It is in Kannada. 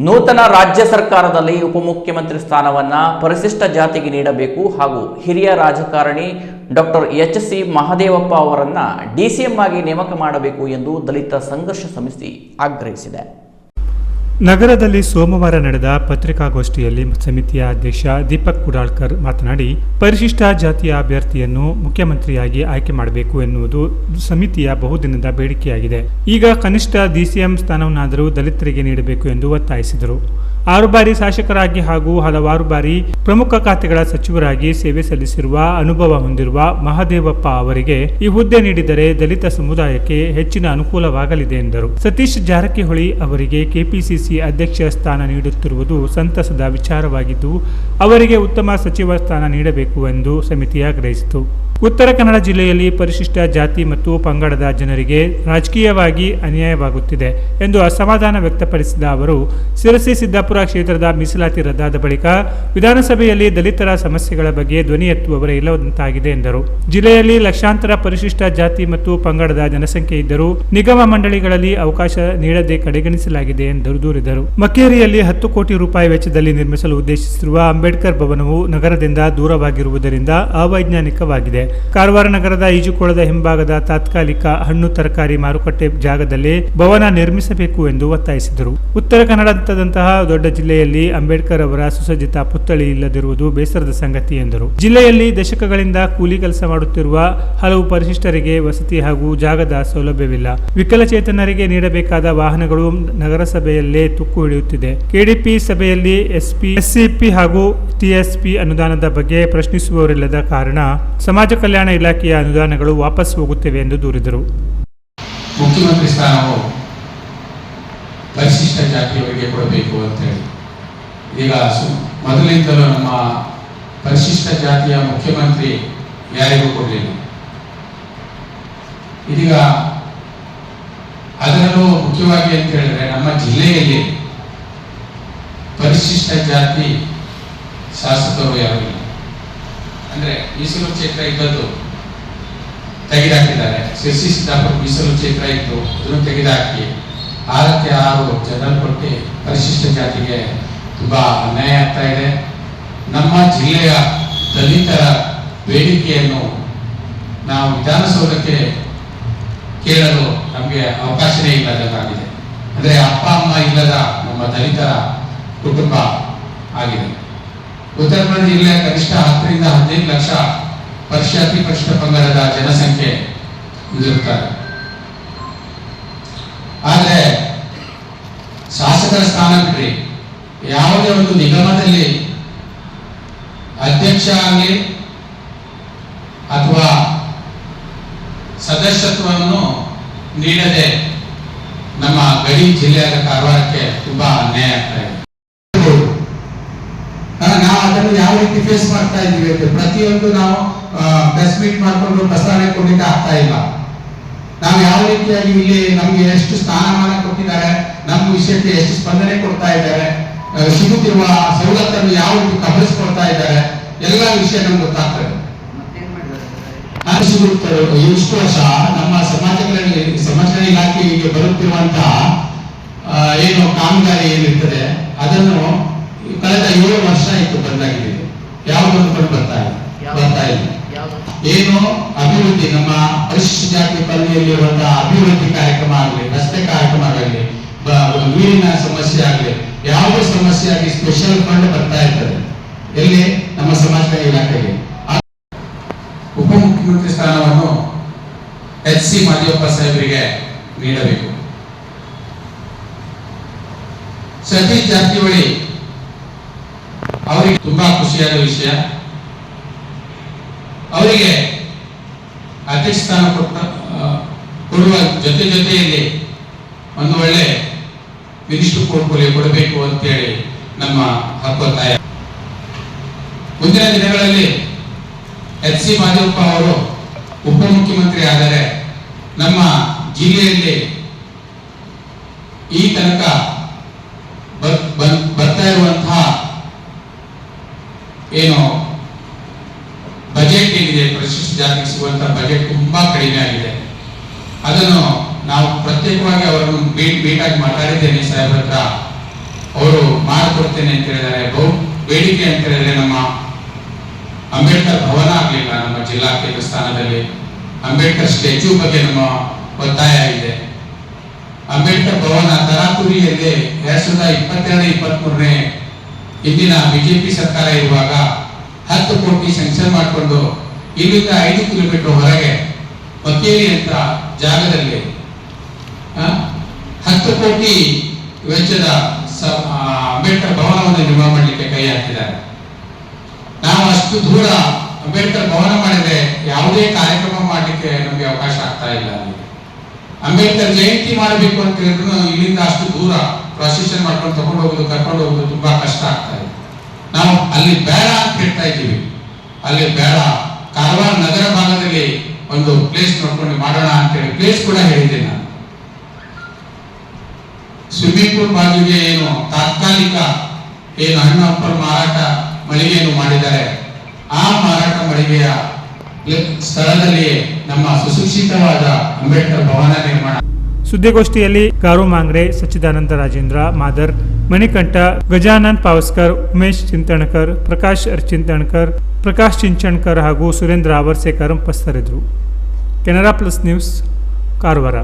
ನೂತನ ರಾಜ್ಯ ಸರ್ಕಾರದಲ್ಲಿ ಉಪಮುಖ್ಯಮಂತ್ರಿ ಸ್ಥಾನವನ್ನ ಪರಿಶಿಷ್ಟ ಜಾತಿಗೆ ನೀಡಬೇಕು ಹಾಗೂ ಹಿರಿಯ ರಾಜಕಾರಣಿ ಡಾಕ್ಟರ್ ಎಚ್.ಸಿ. ಮಹದೇವಪ್ಪ ಅವರನ್ನ ಡಿಸಿಎಂ ಆಗಿ ನೇಮಕ ಮಾಡಬೇಕು ಎಂದು ದಲಿತ ಸಂಘರ್ಷ ಸಮಿತಿ ಆಗ್ರಹಿಸಿದೆ. ನಗರದಲ್ಲಿ ಸೋಮವಾರ ನಡೆದ ಪತ್ರಿಕಾಗೋಷ್ಠಿಯಲ್ಲಿ ಸಮಿತಿಯ ಅಧ್ಯಕ್ಷ ದೀಪಕ್ ಕುಡಾಳ್ಕರ್ ಮಾತನಾಡಿ, ಪರಿಶಿಷ್ಟ ಜಾತಿಯ ಅಭ್ಯರ್ಥಿಯನ್ನು ಮುಖ್ಯಮಂತ್ರಿಯಾಗಿ ಆಯ್ಕೆ ಮಾಡಬೇಕು ಎನ್ನುವುದು ಸಮಿತಿಯ ಬಹುದಿನದ ಬೇಡಿಕೆಯಾಗಿದೆ. ಈಗ ಕನಿಷ್ಠ ಡಿಸಿಎಂ ಸ್ಥಾನವನ್ನಾದರೂ ದಲಿತರಿಗೆ ನೀಡಬೇಕು ಎಂದು ಒತ್ತಾಯಿಸಿದರು. 6 ಬಾರಿ ಶಾಸಕರಾಗಿ ಹಾಗೂ ಹಲವಾರು ಬಾರಿ ಪ್ರಮುಖ ಖಾತೆಗಳ ಸಚಿವರಾಗಿ ಸೇವೆ ಸಲ್ಲಿಸಿರುವ ಅನುಭವ ಹೊಂದಿರುವ ಮಹದೇವಪ್ಪ ಅವರಿಗೆ ಈ ಹುದ್ದೆ ನೀಡಿದರೆ ದಲಿತ ಸಮುದಾಯಕ್ಕೆ ಹೆಚ್ಚಿನ ಅನುಕೂಲವಾಗಲಿದೆ ಎಂದರು. ಸತೀಶ್ ಜಾರಕಿಹೊಳಿ ಅವರಿಗೆ ಕೆಪಿಸಿಸಿ ಅಧ್ಯಕ್ಷ ಸ್ಥಾನ ನೀಡುತ್ತಿರುವುದು ಸಂತಸದ ವಿಚಾರವಾಗಿದ್ದು, ಅವರಿಗೆ ಉತ್ತಮ ಸಚಿವ ಸ್ಥಾನ ನೀಡಬೇಕು ಎಂದು ಸಮಿತಿ ಆಗ್ರಹಿಸಿತು. ಉತ್ತರ ಕನ್ನಡ ಜಿಲ್ಲೆಯಲ್ಲಿ ಪರಿಶಿಷ್ಟ ಜಾತಿ ಮತ್ತು ಪಂಗಡದ ಜನರಿಗೆ ರಾಜಕೀಯವಾಗಿ ಅನ್ಯಾಯವಾಗುತ್ತಿದೆ ಎಂದು ಅಸಮಾಧಾನ ವ್ಯಕ್ತಪಡಿಸಿದ ಅವರು, ಶಿರಸಿ ಸಿದ್ದಾಪುರ ಕ್ಷೇತ್ರದ ಮೀಸಲಾತಿ ರದ್ದಾದ ಬಳಿಕ ವಿಧಾನಸಭೆಯಲ್ಲಿ ದಲಿತರ ಸಮಸ್ಯೆಗಳ ಬಗ್ಗೆ ಧ್ವನಿ ಎತ್ತುವವರೇ ಇಲ್ಲದಂತಾಗಿದೆ ಎಂದರು. ಜಿಲ್ಲೆಯಲ್ಲಿ ಲಕ್ಷಾಂತರ ಪರಿಶಿಷ್ಟ ಜಾತಿ ಮತ್ತು ಪಂಗಡದ ಜನಸಂಖ್ಯೆ ಇದ್ದರೂ ನಿಗಮ ಮಂಡಳಿಗಳಲ್ಲಿ ಅವಕಾಶ ನೀಡದೆ ಕಡೆಗಣಿಸಲಾಗಿದೆ ಎಂದು ದೂರಿದರು. ಮಕ್ಕೇರಿಯಲ್ಲಿ 10 ಕೋಟಿ ರೂಪಾಯಿ ವೆಚ್ಚದಲ್ಲಿ ನಿರ್ಮಿಸಲು ಉದ್ದೇಶಿಸಿರುವ ಅಂಬೇಡ್ಕರ್ ಭವನವು ನಗರದಿಂದ ದೂರವಾಗಿರುವುದರಿಂದ ಅವೈಜ್ಞಾನಿಕವಾಗಿದೆ. ಕಾರವಾರ ನಗರದ ಈಜುಕೊಳದ ಹಿಂಭಾಗದ ತಾತ್ಕಾಲಿಕ ಹಣ್ಣು ತರಕಾರಿ ಮಾರುಕಟ್ಟೆ ಜಾಗದಲ್ಲಿ ಭವನ ನಿರ್ಮಿಸಬೇಕು ಎಂದು ಒತ್ತಾಯಿಸಿದರು. ಉತ್ತರ ಕನ್ನಡದಂತಹ ದೊಡ್ಡ ಜಿಲ್ಲೆಯಲ್ಲಿ ಅಂಬೇಡ್ಕರ್ ಅವರ ಸುಸಜ್ಜಿತ ಪುತ್ಥಳಿ ಇಲ್ಲದಿರುವುದು ಬೇಸರದ ಸಂಗತಿ ಎಂದರು. ಜಿಲ್ಲೆಯಲ್ಲಿ ದಶಕಗಳಿಂದ ಕೂಲಿ ಕೆಲಸ ಮಾಡುತ್ತಿರುವ ಹಲವು ಪರಿಶಿಷ್ಟರಿಗೆ ವಸತಿ ಹಾಗೂ ಜಾಗದ ಸೌಲಭ್ಯವಿಲ್ಲ. ವಿಕಲಚೇತನರಿಗೆ ನೀಡಬೇಕಾದ ವಾಹನಗಳು ನಗರಸಭೆಯಲ್ಲೇ ತುಕ್ಕು ಹಿಡಿಯುತ್ತಿದೆ. ಕೆಡಿಪಿ ಸಭೆಯಲ್ಲಿ ಎಸ್ಸಿಪಿ ಹಾಗೂ ಟಿಎಸ್ಪಿ ಅನುದಾನದ ಬಗ್ಗೆ ಪ್ರಶ್ನಿಸುವವರಿಲ್ಲದ ಕಾರಣ ಸಮಾಜ ಕಲ್ಯಾಣ ಇಲಾಖೆಯ ಅನುದಾನಗಳು ವಾಪಸ್ ಹೋಗುತ್ತಿವೆ ಎಂದು ದೂರಿದರು. ಮುಖ್ಯಮಂತ್ರಿ ಸ್ಥಾನವು ಪರಿಶಿಷ್ಟ ಜಾತಿಯವರಿಗೆ ಕೊಡಬೇಕು ಅಂತ ಹೇಳಿ ಈಗ ಮೊದಲಿಂದಲೂ ನಮ್ಮ ಪರಿಶಿಷ್ಟ ಜಾತಿಯ ಮುಖ್ಯಮಂತ್ರಿ ಯಾರಿಗೂ ಕೊಡಲಿಲ್ಲ. ಇದೀಗ ಅದರಲ್ಲೂ ಮುಖ್ಯವಾಗಿ ಅಂತ ಹೇಳಿದ್ರೆ ನಮ್ಮ ಜಿಲ್ಲೆಯಲ್ಲಿ ಪರಿಶಿಷ್ಟ ಜಾತಿ ಶಾಸಕರು ಯಾರು ಇಲ್ಲ. ಅಂದ್ರೆ ಮೀಸಲು ಕ್ಷೇತ್ರ ಇದ್ದದ್ದು ತೆಗೆದುಹಾಕಿದ್ದಾರೆ. ಶಿರಸಿ ಸಿದ್ದಾಪುರ ಮೀಸಲು ಕ್ಷೇತ್ರ ಇತ್ತು, ಅದನ್ನು ತೆಗೆದುಹಾಕಿ 6ಕ್ಕೆ 6 ಜನರಲ್ ಕೊಟ್ಟು ಪರಿಶಿಷ್ಟ ಜಾತಿಗೆ ತುಂಬಾ ಅನ್ಯಾಯ ಆಗ್ತಾ ಇದೆ. ನಮ್ಮ ಜಿಲ್ಲೆಯ ದಲಿತರ ಬೇಡಿಕೆಯನ್ನು ನಾವು ವಿಧಾನಸೌಧಕ್ಕೆ ಕೇಳಲು ನಮಗೆ ಅವಕಾಶನೇ ಇಲ್ಲದಂತಾಗಿದೆ. ಅಂದ್ರೆ ಅಪ್ಪ ಅಮ್ಮ ಇಲ್ಲದ ನಮ್ಮ ದಲಿತರ ಕುಟುಂಬ ಆಗಿದೆ. ಉತ್ತರ ಕನ್ನಡ ಜಿಲ್ಲೆಯ ಕನಿಷ್ಠ 10 ರಿಂದ 15 ಲಕ್ಷ ಪರಿಶಿಷ್ಟ ಪಂಗಡದ ಜನಸಂಖ್ಯೆ ಇರುತ್ತಾರೆ. ಆದರೆ ಶಾಸಕರ ಸ್ಥಾನ ಬಿಟ್ರಿ ಯಾವುದೇ ಒಂದು ನಿಗಮದಲ್ಲಿ ಅಧ್ಯಕ್ಷ ಆಗಲಿ ಅಥವಾ ಸದಸ್ಯತ್ವವನ್ನು ನೀಡದೆ ನಮ್ಮ ಗಡಿ ಜಿಲ್ಲೆಯಾದ ಕಾರವಾರಕ್ಕೆ ತುಂಬಾ ಅನ್ಯಾಯ ಆಗ್ತಾ ಇದೆ. ನಾವು ಅದನ್ನು ಯಾವ ರೀತಿ ಫೇಸ್ ಮಾಡ್ತಾ ಇದ್ದೀವಿ ಅಂತ ಪ್ರತಿಯೊಂದು ನಾವು ಪ್ರೆಸ್ ಮೀಟ್ ಮಾಡಿಕೊಂಡು ಪ್ರಸ್ತಾವನೆ ಕೊಡಲಿಕ್ಕೆ ಆಗ್ತಾ ಇಲ್ಲ. ನಾವು ಯಾವ ರೀತಿಯಾಗಿ ಇಲ್ಲಿ ನಮ್ಗೆ ಎಷ್ಟು ಸ್ಥಾನಮಾನ ಕೊಟ್ಟಿದ್ದಾರೆ, ನಮ್ಮ ವಿಷಯಕ್ಕೆ ಎಷ್ಟು ಸ್ಪಂದನೆ ಕೊಡ್ತಾ ಇದ್ದಾರೆ, ಸಿಗುತ್ತಿರುವ ಸವಲತ್ತನ್ನು ಯಾವ ರೀತಿ ಕಬಳಿಸ್ಕೊಳ್ತಾ ಇದ್ದಾರೆ, ಎಲ್ಲ ವಿಷಯ ನಮ್ಗೆ ಗೊತ್ತಾಗ್ತದೆ. ಇಷ್ಟು ವರ್ಷ ನಮ್ಮ ಸಮಾಜ ಕಲ್ಯಾಣ ಇಲಾಖೆಗೆ ಬರುತ್ತಿರುವಂತಹ ಏನು ಕಾಮಗಾರಿ ಏನಿರ್ತದೆ ಅದನ್ನು ಕಳೆದ 7 ವರ್ಷ ಆಯಿತು ಬಂದಾಗಿದೆ. ಯಾವುದೊಂದು ಬರ್ತಾ ಇಲ್ಲ. ಏನು ಅಭಿವೃದ್ಧಿ ನಮ್ಮ ಪರಿಶಿಷ್ಟ ಜಾತಿ ಪದವಿಯಲ್ಲಿರುವಂತಹ ಅಭಿವೃದ್ಧಿ ಕಾರ್ಯಕ್ರಮ ಆಗಲಿ, ರಸ್ತೆ ಕಾರ್ಯಕ್ರಮ ಆಗಲಿ, ನೀರಿನ ಸಮಸ್ಯೆ ಆಗಲಿ, ಯಾವುದೇ ಸಮಸ್ಯೆ ಆಗಿ ಸ್ಪೆಷಲ್ ಫಂಡ್ ಬರ್ತಾ ಇರ್ತದೆ ಎಲ್ಲಿ ನಮ್ಮ ಸಮಾಜ ಕಲ್ಯಾಣ ಇಲಾಖೆಗೆ. ಉಪಮುಖ್ಯಮಂತ್ರಿ ಸ್ಥಾನವನ್ನು ಎಚ್.ಸಿ. ಮಹದೇವಪ್ಪ ಸಾಹೇಬರಿಗೆ ನೀಡಬೇಕು. ಸತೀಶ್ ಜಾರಕಿಹೊಳಿ ಅವರಿಗೆ ತುಂಬಾ ಖುಷಿಯಾದ ವಿಷಯ. ಅವರಿಗೆ ಅಧ್ಯಕ್ಷ ಸ್ಥಾನ ಕೊಡುವ ಜೊತೆಯಲ್ಲಿ ಒಂದು ಒಳ್ಳೆ ಮಿನಿಸ್ಟರ್ ಪೋರ್ಟ್ಫೋಲಿಯೋ ಕೊಡಬೇಕು ಅಂತೇಳಿ ನಮ್ಮ ಹಕ್ಕೊತ್ತಾಯ. ಮುಂದಿನ ದಿನಗಳಲ್ಲಿ ಎಚ್.ಸಿ. ಮಹದೇವಪ್ಪ ಅವರು ಉಪಮುಖ್ಯಮಂತ್ರಿ ಆದರೆ ನಮ್ಮ ಜಿಲ್ಲೆಯಲ್ಲಿ ಈ ತನಕ ಬರ್ತಾ ಇರುವಂತಹ ಏನು ಬಜೆಟ್ ಏನಿದೆ, ಪರಿಶಿಷ್ಟ ಜಾತಿಗೆ ಸಿಗುವಂತಹ ಬಜೆಟ್ ತುಂಬಾ ಕಡಿಮೆ ಆಗಿದೆ. ಅದನ್ನು ನಾವು ಪ್ರತ್ಯೇಕವಾಗಿ ಅವರನ್ನು ಮೀಟಾಗಿ ಮಾತಾಡಿದ್ದೇನೆ ಸಾಹೇಬ್ರ ಹತ್ರ. ಅವರು ಕೊಡ್ತೇನೆ ಅಂತ ಹೇಳಿದ್ದಾರೆ. ಬೇಡಿಕೆ ಅಂತ ಹೇಳಿದ್ರೆ ನಮ್ಮ ಅಂಬೇಡ್ಕರ್ ಭವನ ಆಗ್ಲಿಲ್ಲ ನಮ್ಮ ಜಿಲ್ಲಾ ಕೇಂದ್ರ ಸ್ಥಾನದಲ್ಲಿ. ಅಂಬೇಡ್ಕರ್ ಸ್ಟ್ಯಾಚ್ಯೂ ಬಗ್ಗೆ ನಮ್ಮ ಒತ್ತಾಯ ಇದೆ. ಅಂಬೇಡ್ಕರ್ ಭವನ ತರಾತುರಿಯಲ್ಲಿ 2022-23 ಇಂದಿನ ಬಿಜೆಪಿ ಸರ್ಕಾರ ಇರುವಾಗ 10 ಕೋಟಿ ಸ್ಯಾಂಕ್ಷನ್ ಮಾಡಿಕೊಂಡು ಇಲ್ಲಿಂದ 5 ಕಿಲೋಮೀಟರ್ ಹೊರಗೆ ಮಕ್ಕೇರಿ ಅಂತ ಜಾಗದಲ್ಲಿ 10 ಕೋಟಿ ವೆಚ್ಚದ ಅಂಬೇಡ್ಕರ್ ಭವನವನ್ನು ನಿರ್ಮಾಣ ಮಾಡಲಿಕ್ಕೆ ಕೈ ಹಾಕಿದ್ದಾರೆ. ನಾವು ಅಷ್ಟು ದೂರ ಅಂಬೇಡ್ಕರ್ ಭವನ ಮಾಡಿದ್ರೆ ಯಾವುದೇ ಕಾರ್ಯಕ್ರಮ ಮಾಡಲಿಕ್ಕೆ ನಮಗೆ ಅವಕಾಶ ಆಗ್ತಾ ಇಲ್ಲ. ಅಂಬೇಡ್ಕರ್ ಜಯಂತಿ ಮಾಡಬೇಕು ಅಂತ ಹೇಳಿದ್ರು ಇಲ್ಲಿಂದ ಅಷ್ಟು ದೂರ ಪ್ರೊಸೆಷನ್ ಮಾಡ್ಕೊಂಡು ತಗೊಂಡು ಹೋಗೋದು ಕರ್ಕೊಂಡು ಹೋಗೋದು ತುಂಬಾ ಕಷ್ಟ ಆಗ್ತಾ ಇದೆ. ನಾವು ಅಲ್ಲಿ ಬೇಡ ಅಂತ ಹೇಳ್ತಾ ಇದ್ದೀವಿ. ಅಲ್ಲಿ ಬೇಡ, ಕಾರವಾರ ನಗರ ಭಾಗದಲ್ಲಿ ಒಂದು ಪ್ಲೇಸ್ ನೋಡ್ಕೊಂಡು ಮಾಡೋಣ ಅಂತೇಳಿ ಪ್ಲೇಸ್ ಕೂಡ ಹೇಳಿದ್ದೆ ನಾನು. ಸ್ವಿಮ್ಮಿಂಗ್ ಪೂಲ್ ಬಾಗಿಲಿಗೆ ಏನು ತಾತ್ಕಾಲಿಕ ಏನು ಹಣ್ಣು ಹಂಪಲು ಮಾರಾಟ ಮಳಿಗೆಯನ್ನು ಮಾಡಿದ್ದಾರೆ, ಆ ಮಾರಾಟ ಮಳಿಗೆಯ ಸ್ಥಳದಲ್ಲಿಯೇ ನಮ್ಮ ಸುಶಿಕ್ಷಿತವಾದ ಅಂಬೇಡ್ಕರ್ ಭವನ ನಿರ್ಮಾಣ. ಸುದ್ದಿಗೋಷ್ಠಿಯಲ್ಲಿ ಗಾರು ಮಾಂಗ್ರೆ, ಸಚ್ಚಿದಾನಂದ ರಾಜೇಂದ್ರ ಮಾದರ್, ಮಣಿಕಂಠ, ಗಜಾನನ್ ಪಾವಸ್ಕರ್, ಉಮೇಶ್ ಚಿಂತಣಕರ್, ಪ್ರಕಾಶ್ ಚಿಂತಣಕರ್, ಪ್ರಕಾಶ್ ಚಿಂಚಣ್ಕರ್ ಹಾಗೂ ಸುರೇಂದ್ರ ಅವರ್ಸೇಕರ್ ಉಪಸ್ಥಿತರಿದ್ದರು. Canara plus news, Karwar.